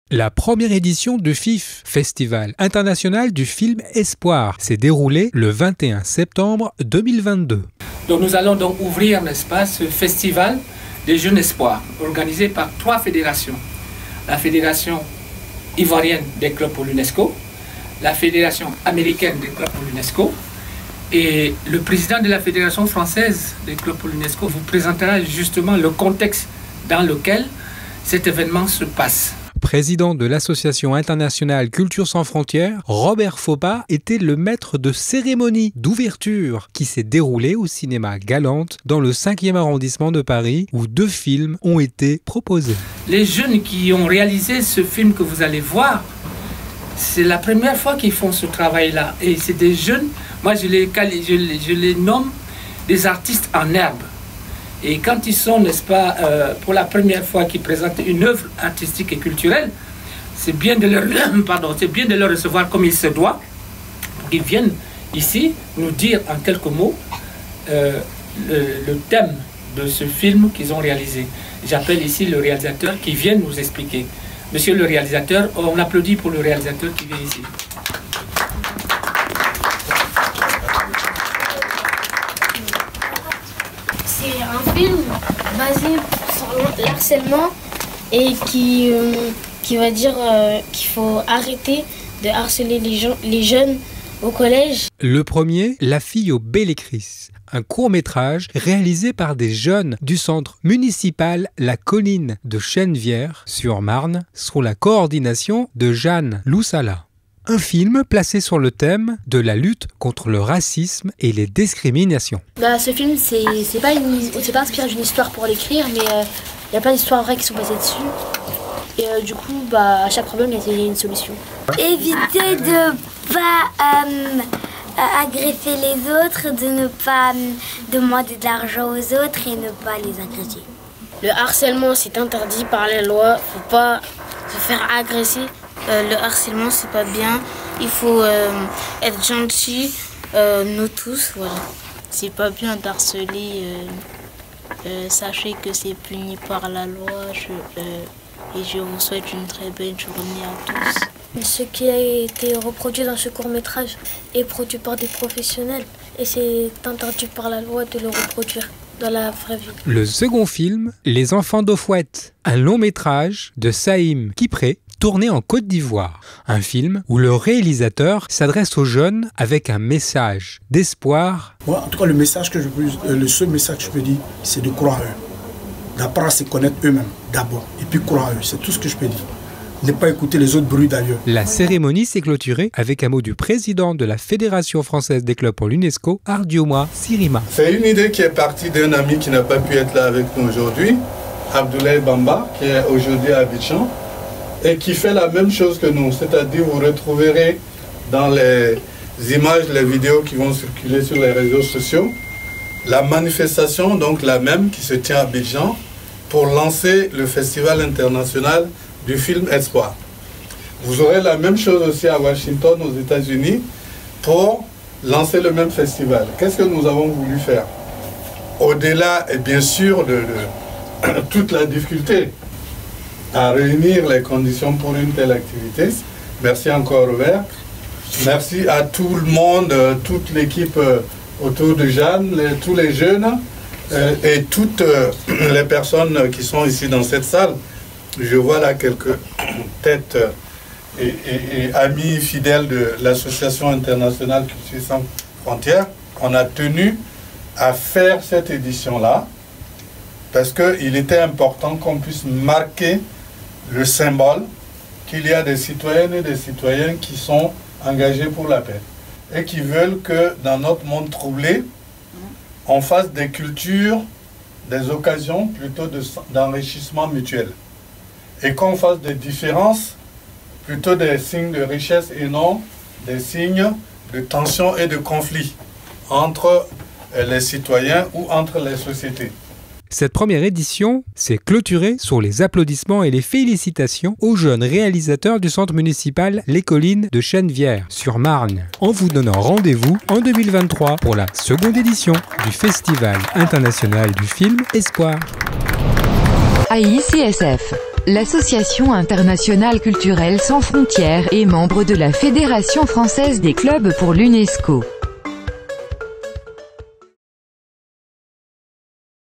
La première édition du FIF, Festival international du film Espoir, s'est déroulée le 21 septembre 2022. Donc nous allons donc ouvrir, n'est-ce pas, ce festival des jeunes espoirs, organisé par 3 fédérations. La Fédération ivoirienne des clubs pour l'UNESCO, la Fédération américaine des clubs pour l'UNESCO, et le président de la Fédération française des clubs pour l'UNESCO vous présentera justement le contexte dans lequel cet événement se passe. Président de l'Association internationale Culture sans frontières, Robert Foppa était le maître de cérémonie d'ouverture qui s'est déroulée au cinéma Galante dans le 5e arrondissement de Paris où 2 films ont été proposés. Les jeunes qui ont réalisé ce film que vous allez voir, c'est la première fois qu'ils font ce travail-là. Et c'est des jeunes, moi je les nomme des artistes en herbe. Et quand ils sont, n'est-ce pas, pour la première fois qu'ils présentent une œuvre artistique et culturelle, c'est bien de leur recevoir comme il se doit, pour qu'ils viennent ici nous dire en quelques mots le thème de ce film qu'ils ont réalisé. J'appelle ici le réalisateur qui vient nous expliquer. Monsieur le réalisateur, on applaudit pour le réalisateur qui vient ici. C'est un film basé sur l'harcèlement et qui va dire qu'il faut arrêter de harceler les jeunes au collège. Le premier, La fille au Bélécris, un court-métrage réalisé par des jeunes du centre municipal La Colline de Chennevières sur Marne sous la coordination de Jeanne Loussala. Un film placé sur le thème de la lutte contre le racisme et les discriminations. Ce film, c'est pas inspiré d'une histoire pour l'écrire, mais il y a plein d'histoires vraies qui sont basées dessus. Et du coup, à chaque problème, il y a une solution. Éviter de pas agresser les autres, de ne pas demander de l'argent aux autres et ne pas les agresser. Le harcèlement, c'est interdit par la loi. Faut pas se faire agresser. Le harcèlement, c'est pas bien. Il faut être gentil, nous tous, voilà. C'est pas bien d'harceler. Sachez que c'est puni par la loi. Et je vous souhaite une très belle journée à tous. Ce qui a été reproduit dans ce court-métrage est produit par des professionnels. Et c'est interdit par la loi de le reproduire dans la vraie vie. Le second film, Les enfants d'Ofouette, un long-métrage de Saïm Kipré, tourné en Côte d'Ivoire. Un film où le réalisateur s'adresse aux jeunes avec un message d'espoir. Moi, en tout cas, le seul message que je peux dire, c'est de croire en eux. D'apprendre à se connaître eux-mêmes d'abord, et puis croire en eux. C'est tout ce que je peux dire. Ne pas écouter les autres bruits d'ailleurs. La cérémonie s'est clôturée avec un mot du président de la Fédération française des clubs pour l'UNESCO, Ardiouma Sirima. C'est une idée qui est partie d'un ami qui n'a pas pu être là avec nous aujourd'hui, Abdoulaye Bamba, qui est aujourd'hui à Abidjan, et qui fait la même chose que nous. C'est-à-dire, vous retrouverez dans les images, les vidéos qui vont circuler sur les réseaux sociaux, la manifestation, donc la même, qui se tient à Abidjan, pour lancer le Festival international du film Espoir. Vous aurez la même chose aussi à Washington, aux États-Unis, pour lancer le même festival. Qu'est-ce que nous avons voulu faire? Au-delà, et bien sûr, de toute la difficulté à réunir les conditions pour une telle activité, merci encore Robert, merci à tout le monde, toute l'équipe autour de Jeanne, tous les jeunes et toutes les personnes qui sont ici dans cette salle. Je vois là quelques têtes et amis fidèles de l'Association internationale Culture sans frontières. On a tenu à faire cette édition-là parce qu'il était important qu'on puisse marquer le symbole qu'il y a des citoyennes et des citoyens qui sont engagés pour la paix et qui veulent que dans notre monde troublé, on fasse des cultures, des occasions plutôt d'enrichissement mutuel. Et qu'on fasse des différences, plutôt des signes de richesse et non des signes de tension et de conflit entre les citoyens ou entre les sociétés. Cette première édition s'est clôturée sur les applaudissements et les félicitations aux jeunes réalisateurs du centre municipal Les Collines de Chennevières sur Marne, en vous donnant rendez-vous en 2023 pour la seconde édition du Festival international du film Espoir. AICSF. l'Association internationale culturelle sans frontières est membre de la Fédération française des clubs pour l'UNESCO.